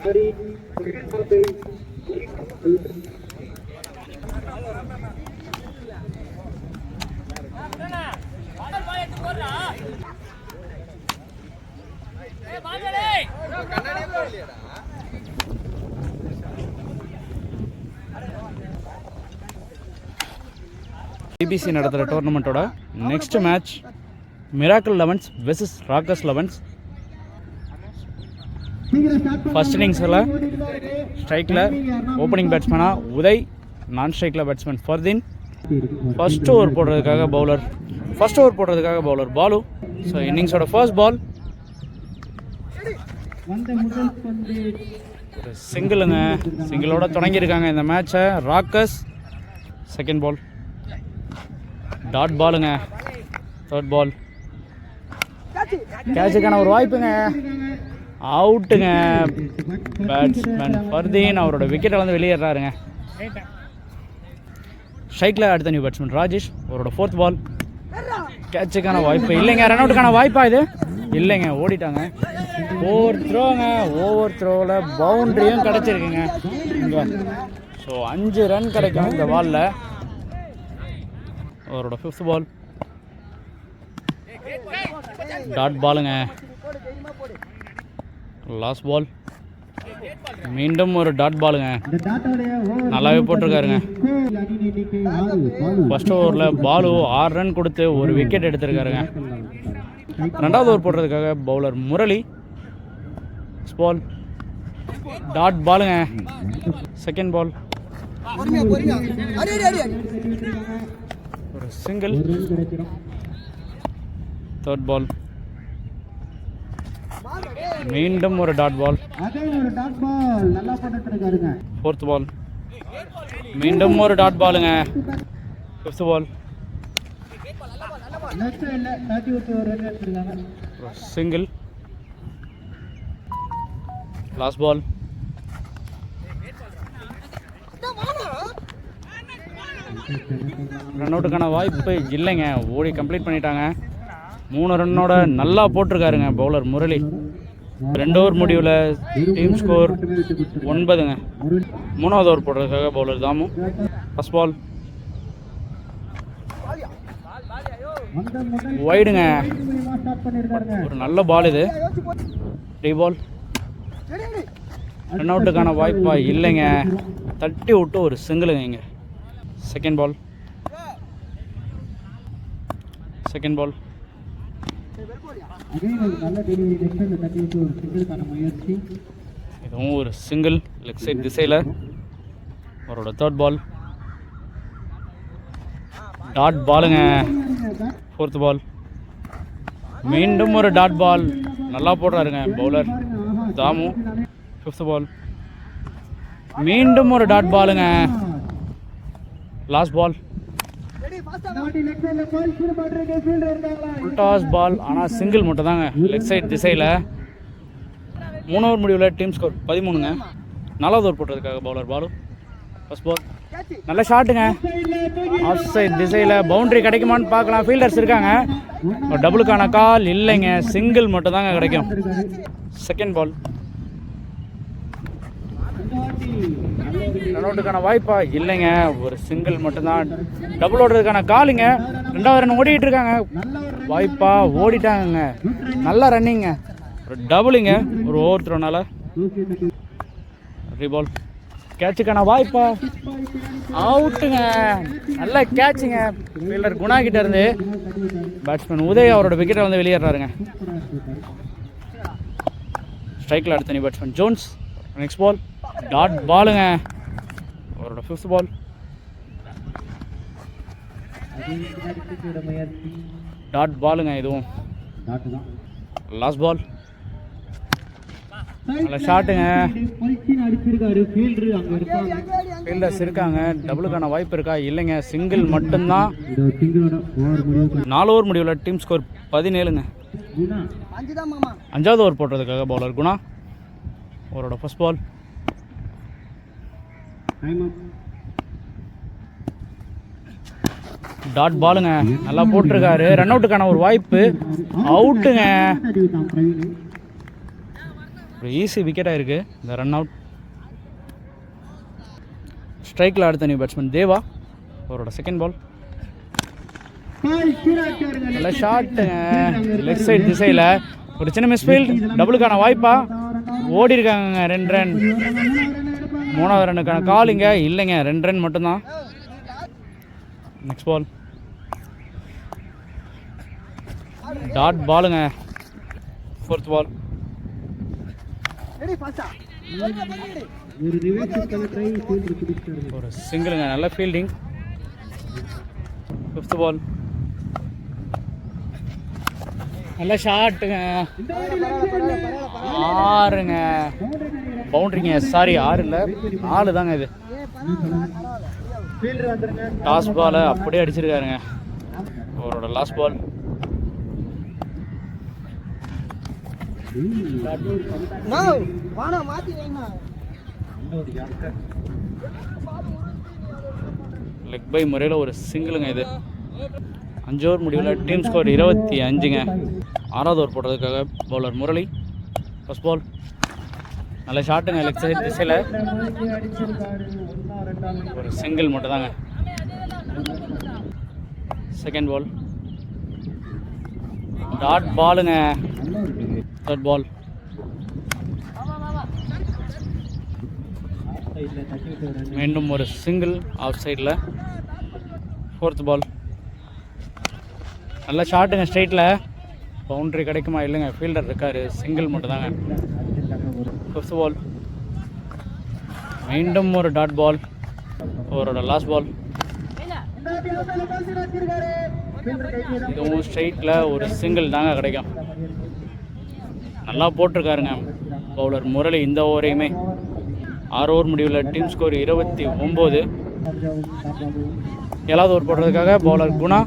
BBC நடத்துகிற டோர்னமெண்ட்டோட next match miracle 11s versus rockers 11s. First இன்னிங்ஸில் ஸ்ட்ரைக்கில் ஓப்பனிங் பேட்ஸ்மேனாக உதய், நான் ஸ்ட்ரைக்கில் பேட்ஸ்மேன் ஃபர்தீன். ஃபர்ஸ்ட் ஓவர் போடுறதுக்காக பவுலர் பாலு. ஸோ இன்னிங்ஸோட ஃபர்ஸ்ட் பால் ஒரு சிங்கிளோட தொடங்கியிருக்காங்க இந்த மேட்சை ராக்கர்ஸ். செகண்ட் பால் டாட் பாலுங்க. தேர்ட் பால் கேட்சுக்கான ஒரு வாய்ப்புங்க, அவுட்டுங்க. பேட்ஸ்மேன் ஃபர்தீன் அவரோட விக்கெட்டை வந்து வெளியேறாருங்க. ஸ்ட்ரைக்கில் அடுத்த நியூ பேட்ஸ்மேன் ராஜேஷ், அவரோட ஃபோர்த் பால். கேட்சுக்கான வாய்ப்பு இல்லைங்க, ரன் அவுட்டுக்கான வாய்ப்பா இது இல்லைங்க, ஓடிட்டாங்க. ஓவர் த்ரோவில் பவுண்ட்ரியும் கிடச்சிருக்குங்க இங்கே. ஸோ 5 ரன் கிடைக்கும் இந்த பாலில். அவரோட ஃபிஃப்த் பால் டாட் பாலுங்க. லாஸ்ட் பால் மீண்டும் ஒரு டாட் பாலுங்க, நல்லாவே போட்டிருக்காருங்க. ஃபர்ஸ்ட் ஓவரில் பாலு 6 ரன் கொடுத்து ஒரு விக்கெட் எடுத்திருக்காருங்க. ரெண்டாவது ஓவர் போடுறதுக்காக பவுலர் முரளி. பால் டாட் பாலுங்க. செகண்ட் பால் ஒரு சிங்கிள். தேர்ட் பால் மீண்டும் ஒரு டாட் பால். ஃபோர்த் பால் மீண்டும் ஒரு டாட் பாலுங்க. Fifth ball single. Last ball run அவுட்டுக்கான வாய்ப்பு இல்லைங்க, ஓடி கம்ப்ளீட் பண்ணிட்டாங்க. 3 ரன்னோட நல்லா போட்டிருக்காருங்க பவுலர் முரளி. 2 ஓவர் முடிவில் டீம் ஸ்கோர் 9ங்க. 3வது ஓவர் போடுறதுக்காக பவுலர் தாமு. ஃபர்ஸ்ட் பால் வைடுங்க, ஒரு நல்ல பால் இது. டி பால் ரன் அவுட்டுக்கான வாய்ப்பா இல்லைங்க, தட்டி விட்டு ஒரு சிங்கிளுங்க இங்கே. செகண்ட் பால் இதுவும் ஒரு சிங்கிள் லெக் சைட் திசையில். அவரோட தேர்ட் பால் டாட் பாலுங்க. ஃபோர்த் பால் மீண்டும் ஒரு டாட் பால், நல்லா போடுறாருங்க பவுலர் தாமு. ஃபிஃப்த் பால் மீண்டும் ஒரு டாட் பாலுங்க. லாஸ்ட் பால் டாஸ் பால், ஆனால் சிங்கிள் மட்டும் தாங்க லெக் சைட் திசையில். 3 ஓவர் முடிவில் டீம் ஸ்கோர் 13ங்க. 4வது ஓவர் போட்டதுக்காக பவுலர் பாலு. ஃபர்ஸ்ட் பால் நல்ல ஷாட்டுங்க, ஆஃப் சைட் திசையில். பவுண்ட்ரி கிடைக்குமான்னு பார்க்கலாம், ஃபீல்டர்ஸ் இருக்காங்க. டபுளுக்கான கால் இல்லைங்க, சிங்கிள் மட்டும் தாங்க கிடைக்கும். செகண்ட் பால் ரன் அவுட்டுக்கான வாய்ப்பா இல்லைங்க, ஒரு சிங்கிள் மட்டும்தான். டபுள் ஓடுறதுக்கான காலுங்க. 2வது ரன் ஓடிட்டு இருக்காங்க, வாய்ப்பா ஓடிட்டாங்க. நல்ல ரன்னிங்க, ஒரு டபுளுங்க, ஒரு ஓவர் த்ரோனால. ரீபால் கேட்சுக்கான வாய்ப்பா, அவுட்டுங்க, நல்ல கேட்சுங்க. ஃபீல்டர் குணா கிட்ட இருந்து பேட்ஸ்மேன் உதய் அவரோட விக்கெட்டை வந்து வெளியேறாருங்க. ஸ்ட்ரைக்கில் அடுத்த new batsman Jones. Next ball dot பாலுங்க. அவரோட ஃபிஃப்த் பால் டாட் பாலுங்க, இதுவும் லாஸ்ட் பால். நல்ல ஷாட்டுங்க, ஃபீல்டர்ஸ் இருக்காங்க. டபுளுக்கான வாய்ப்பு இருக்கா இல்லைங்க, சிங்கிள் மட்டும்தான். 4 ஓவர் முடிவில் டீம் ஸ்கோர் 17ங்க. 5வது ஓவர் போடுறதுக்காக பவுலர் குணா. அவரோட ஃபர்ஸ்ட் பால் டாட் பாலுங்க, நல்லா போட்டிருக்காரு. ரன் அவுட்டுக்கான ஒரு வாய்ப்பு, அவுட்டுங்க. ஒரு ஈஸி விக்கெட்டாக இருக்குது இந்த ரன் அவுட். ஸ்ட்ரைக்கில் அடுத்த நியூ பேட்ஸ்மேன் தேவா, அவரோட செகண்ட் பால். நல்ல ஷாட்டுங்க, லெக் சைடு திசையில் ஒரு சின்ன மிஸ்ஃபீல்ட். டபுளுக்கான வாய்ப்பா ஓடி இருக்காங்க. 2 ரன். 3வது ரன்னுக்கான கால் இங்கே இல்லைங்க, 2 ரன் மட்டும்தான். நெக்ஸ்ட் பால் டாட் பாலுங்க, 4th பால். ஒரு சிங்கிளுங்க, நல்ல ஃபீல்டிங். 5th பால் நல்ல ஷாட்டுங்க, 6ங்க, பவுண்ட்ரிங்க. சாரி 6 இல்லை 4 தாங்க இது. டாஸ் பாலை அப்படியே அடிச்சிருக்காருங்க. அவரோட லாஸ்ட் பால். லெக் பை முறையில் ஒரு சிங்கிளுங்க இது. 5 ஓவர் முடிவில் டீம் ஸ்கோர் 25ங்க. 6வது ஓவர் போடுறதுக்காக பவுலர் முரளி. ஃபர்ஸ்ட் பால் நல்ல ஷாட்டுங்க, லெக் சைடு திசையில் ஒரு சிங்கிள் மட்டும் தாங்க. செகண்ட் பால் டாட் பாலுங்க. 3rd பால் மீண்டும் ஒரு சிங்கிள் ஆஃப் சைடில். 4th பால் நல்ல ஷாட்டுங்க, ஸ்ட்ரைட்டில் பவுண்ட்ரி கிடைக்குமா இல்லைங்க, ஃபீல்டர் இருக்கார், சிங்கிள் மட்டும் தாங்க. 5th பால் மீண்டும் ஒரு டாட் பால், அவரோட லாஸ்ட் பால். இதுவும் ஸ்ட்ரைட்டில் ஒரு சிங்கிள் தாங்க கிடைக்கும். நல்லா போட்டிருக்காருங்க பவுலர் முரளி இந்த ஓவரையுமே. 6 ஓவர் முடிவில் டீம் ஸ்கோர் 29. 7வது ஓவர் போடுறதுக்காக bowler Guna.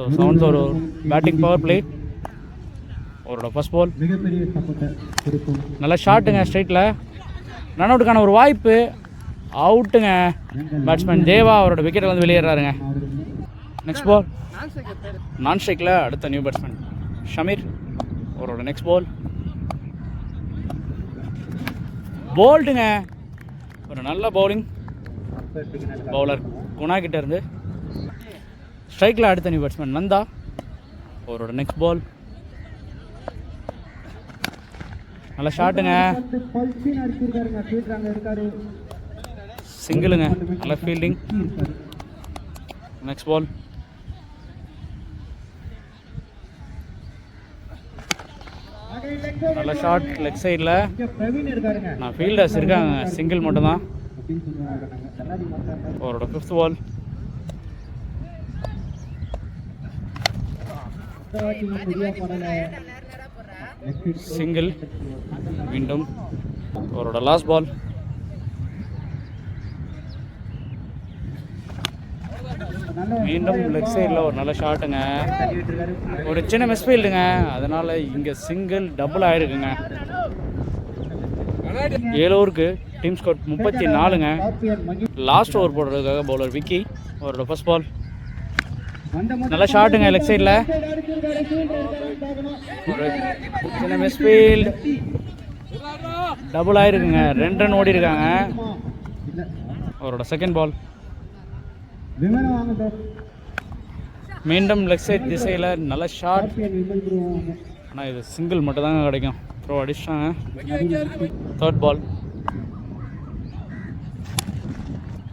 7th over batting power play. அவரோட ஃபர்ஸ்ட் பால் நல்ல ஷாட்டுங்க, ஸ்ட்ரைட்டில் ரன் அவுட்டுக்கான ஒரு வாய்ப்பு. அவுட்டுங்க, பேட்ஸ்மேன் தேவா அவரோட விக்கெட்டில் வந்து வெளியேறாருங்க. நெக்ஸ்ட் பால் நான் ஸ்ட்ரைக்கில் அடுத்த நியூ பேட்ஸ்மேன் ஷமீர், அவரோட நெக்ஸ்ட் பால். போல்டுங்க, ஒரு நல்ல பவுலிங் பவுலர் குணா கிட்ட இருந்து. ஸ்ட்ரைக்கில் அடுத்த நியூ பேட்ஸ்மேன் நந்தா, அவரோட நெக்ஸ்ட் பால். நல்ல ஷாட்டுங்க, சிங்கிளுங்க, நல்ல ஃபீல்டிங். நெக்ஸ்ட் பால் நல்ல ஷாட் லெக் சைடில். நான் ஃபீல்டர்ஸ் இருக்காங்க, சிங்கிள் மட்டும்தான். அவரோட 5th பால் சிங்கிள். மீண்டும் அவரோட லாஸ்ட் பால். மீண்டும் லெக் சைடில் ஒரு நல்ல ஷாட்டுங்க, ஒரு சின்ன மிஸ்ஃபீல்டுங்க, அதனால் இங்கே சிங்கிள் டபுள் ஆகிருக்குங்க. 7 ஓவருக்கு டீம் ஸ்கோர் 34ங்க. லாஸ்ட் ஓவர் போடுறதுக்காக பவுலர் விக்கி, அவரோட ஃபர்ஸ்ட் பால். நல்ல ஷாட்டுங்க, லெக் சைடில் ஒரு சின்ன மிஸ்ஃபீல்டு, டபுள் ஆகிருக்குங்க. 2 ரன் ஓடி இருக்காங்க. அவரோட செகண்ட் பால் மீண்டும் லெக் சைட் திசையில் நல்ல ஷாட், ஆனால் இது சிங்கிள் மட்டும் தாங்க கிடைக்கும். த்ரோ அடிச்சிட்டாங்க. 3rd பால்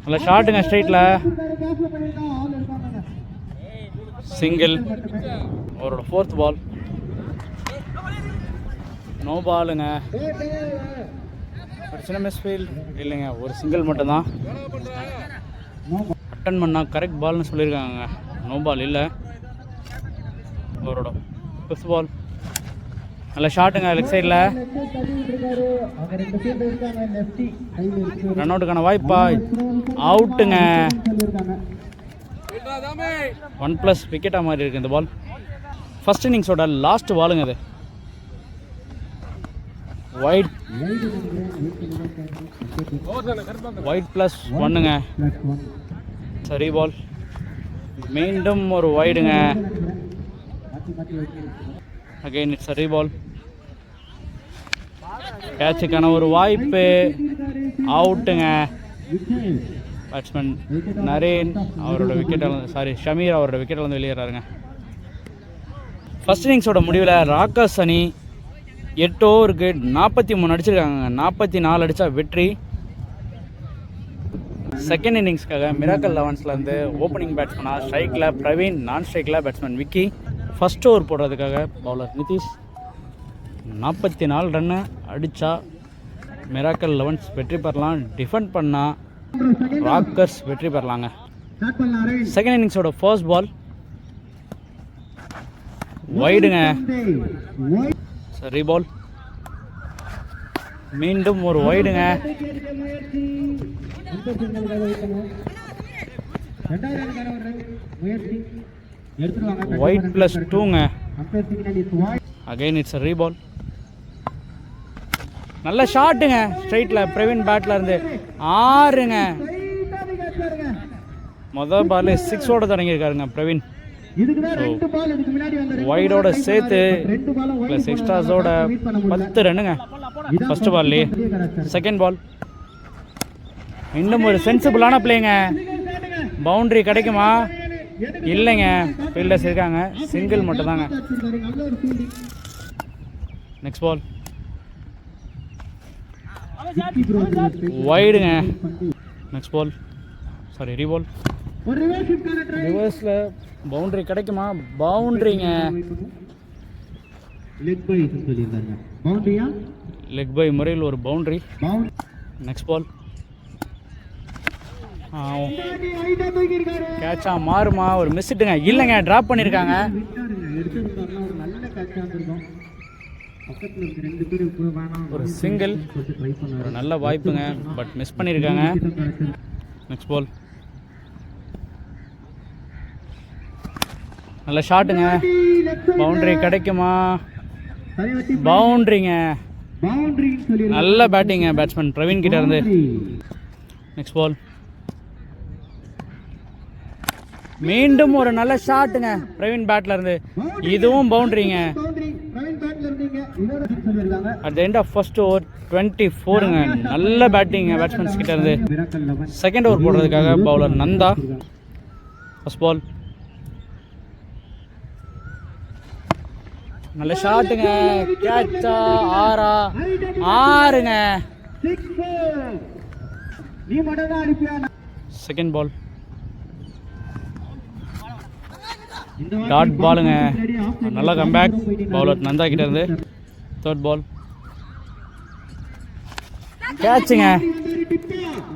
நல்ல ஷாட்டுங்க, ஸ்ட்ரைட்டில் சிங்கிள். அவரோட 4th பால் நோ பாலுங்க, ஒரு சின்ன மிஸ்ஃபீல்ட் இல்லைங்க, ஒரு சிங்கிள் மட்டும்தான். அட்டன் பண்ணால் கரெக்ட் பால்னு சொல்லியிருக்காங்க, நோ பால் இல்லை. அவரோட 5th பால் நல்ல ஷாட்டுங்க, லெக் சைடில் ரன் அவுட்டுக்கான வாய்ப்பா, அவுட்டுங்க. 1+ விக்கெட்டாக மாதிரி இருக்குது இந்த பால். ஃபர்ஸ்ட் இன்னிங்ஸோட லாஸ்ட் பாலுங்க அது. வைட் +1ங்க, சரி பால். மீண்டும் ஒரு வைடுங்க, அகைன் இட்ஸ் சரி பால். கேட்சுக்கான ஒரு வாய்ப்பு, அவுட்டுங்க. பேட்ஸ்மேன் நரேன் அவரோட விக்கெட் ஷமீர் அவரோட விக்கெட்டில் வந்து வெளியேறாருங்க. ஃபர்ஸ்ட் இன்னிங்ஸோட முடிவில் ராக்கர்ஸ் அணி 8 ஓவருக்கு 43 அடிச்சிருக்காங்க. 44 அடித்தா வெற்றி. செகண்ட் இன்னிங்ஸ்க்காக மிராக்கல் 11ஸ்லேருந்து ஓப்பனிங் பேட்ஸ்மேனாக ஸ்ட்ரைக்கில் பிரவீன், நான் ஸ்ட்ரைக்கில் பேட்ஸ்மேன் விக்கி. ஃபர்ஸ்ட் ஓவர் போடுறதுக்காக பவுலர் நிதிஷ். 44 ரன்னு அடித்தா மிராக்கல் 11ஸ் வெற்றி பெறலாம். டிஃபெண்ட் பண்ணால் ராக்கர்ஸ் வெற்றி பெறலாங்க. Second இன்னிங்ஸோட first ball வைடுங்க. சரி பால், மீண்டும் ஒரு வைடுங்க. ஒயிட் ப்ளஸ் 2ங்க. Again it's reball. நல்ல ஷாட்டுங்க, ஸ்ட்ரைட்டில் பிரவீன் பேட்டில் இருந்து 6ங்க. மொதல் பால் 6ஓட தொடங்கியிருக்காருங்க பிரவீன். வைடோட சேர்த்து ப்ளஸ் எக்ஸ்ட்ராஸோட 10 ரன்னுங்க ஃபர்ஸ்ட் பால்லே. செகண்ட் பால் இன்னும் ஒரு சென்சிபிளான பிளேங்க. பவுண்டரி கிடைக்குமா? இல்லைங்க, ஃபீல்டர்ஸ் இருக்காங்க, சிங்கிள் மட்டும் தாங்க. நெக்ஸ்ட் பால் வைடுங்க. Next ball reball. ரிவர்ஸில் பவுண்டரி கிடைக்குமா? பவுண்டரிங்க. லெக் பை முறையில் ஒரு பவுண்டரி. நெக்ஸ்ட் பால் கேட்சா மாறுமா? ஒரு மிஸ்ஸுட்டுங்க. இல்லைங்க, ட்ராப் பண்ணியிருக்காங்க. ஒரு சிங்கிள், ஒரு நல்ல வாய்ப்புங்க, பட் மிஸ் பண்ணியிருக்காங்க. நெக்ஸ்ட் பால் நல்ல ஷாட்டுங்க. பவுண்டரி கிடைக்குமா? பவுண்டரிங்க. நல்ல பேட்டிங்க பேட்ஸ்மேன் பிரவீன் கிட்ட இருந்து. நெக்ஸ்ட் பால் மீண்டும் ஒரு நல்ல ஷாட்டுங்க பிரவீன் பேட்ல இருந்து. இதுவும் பவுண்டரிங்க. At the end of first over 24ங்க. நல்ல பேட்டிங் பேட்ஸ்மேன்ஸ் கிட்ட இருந்து. செகண்ட் ஓவர் போடுறதுக்காக பவுலர் நந்தா. ஃபர்ஸ்ட் பால் நல்ல ஷாட்டுங்க, கேட்சா 6ங்க. செகண்ட் பால் டாட் பாலுங்க. நல்ல கம்பேக் பவுலர் நந்தா கிட்ட இருந்து. தேர்ட் பால் கேட்சுங்க.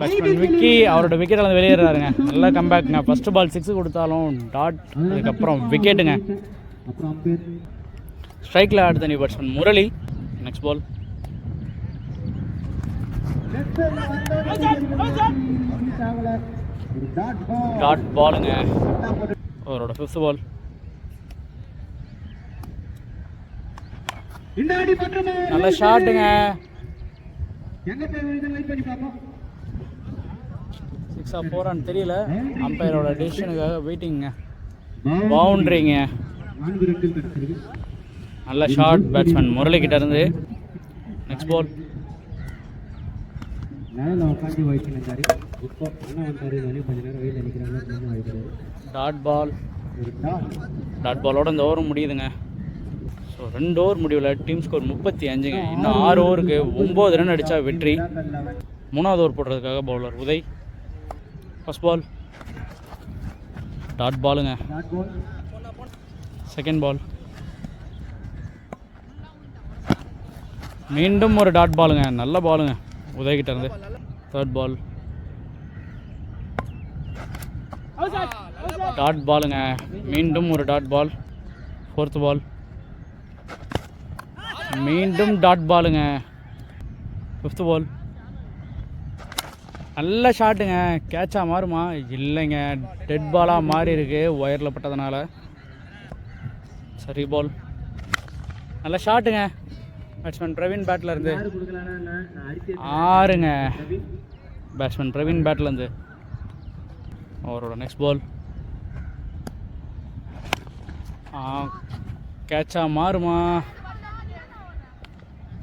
பேட்ஸ்மேன் விக்கி அவரோட விக்கெட்டில் வந்து வெளியேறாருங்க. நல்ல கம்பேக்குங்க. ஃபர்ஸ்ட் பால் 6 கொடுத்தாலும் டாட், அதுக்கப்புறம் விக்கெட்டுங்க. ஸ்ட்ரைக்கில் ஆடுத new batsman Murali. Next ball dot பாலுங்க. அவரோட 5th பால் நல்ல ஷாட்டுங்க. 6 4 தெரியல, அம்பையரோட டெசிஷனுக்காக வெயிட்டிங்க. பவுண்டரிங்க. நல்ல ஷாட் பேட்ஸ்மேன் முரளி கிட்ட இருந்து. Next ball dot ball. Dot பாலோட இந்த ஓவரும் முடியுதுங்க. ஸோ 2 ஓவர் முடிவில் டீம் ஸ்கோர் 35ங்க. இன்னும் 6 ஓவருக்கு 9 ரன் அடித்தா வெற்றி. 3வது ஓவர் போடுறதுக்காக bowler Uday. First ball dot பாலுங்க. செகண்ட் பால் மீண்டும் ஒரு டாட் பாலுங்க. நல்ல பாலுங்க உதய்கிட்ட இருந்து. தேர்ட் பால் டாட் பாலுங்க. மீண்டும் ஒரு டாட் பால். ஃபோர்த் பால் மீண்டும் டாட் பாலுங்க. ஃபிஃப்த் பால் நல்ல ஷாட்டுங்க. கேட்சா மாறுமா? இல்லைங்க, டெட் பாலாக மாறி இருக்கு ஒயரில் பட்டதுனால. சரி பால் நல்ல ஷாட்டுங்க. பேட்ஸ்மேன் பிரவீன் பேட்டில் இருந்து 6ங்க. பேட்ஸ்மேன் பிரவீன் பேட்டில் இருந்து. அவரோட நெக்ஸ்ட் பால் கேட்சா மாறுமா?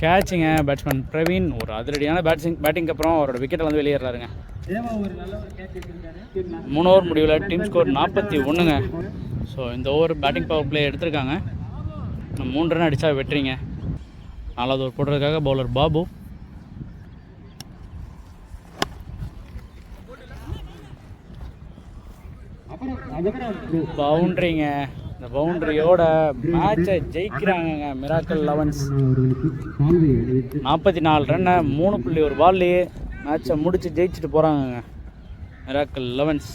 கேட்சிங்க பேட்ஸ்மேன் பிரவீன் ஒரு அதிரடியான பேட்டிங்க்கு அப்புறம் அவரோட விக்கெட்டை வந்து வெளியேறாருங்க. 3 ஓவர் முடிவில் டீம் ஸ்கோர் 41ங்க. ஸோ இந்த ஓவர் பேட்டிங் பவர் பிளே எடுத்திருக்காங்க. 3 ரன் அடித்தா வெட்டுறீங்க. 4வது ஓவர் போடுறதுக்காக பவுலர் பாபு. பவுண்ட்ரிங்க. இந்த பவுண்ட்ரியோட மேட்சை ஜெயிக்கிறாங்க மிராக்கல் 11s. 44 ரன்னை 3.1 பால்லையே மேட்சை முடித்து ஜெயிச்சுட்டு போகிறாங்கங்க மிராக்கல் 11s.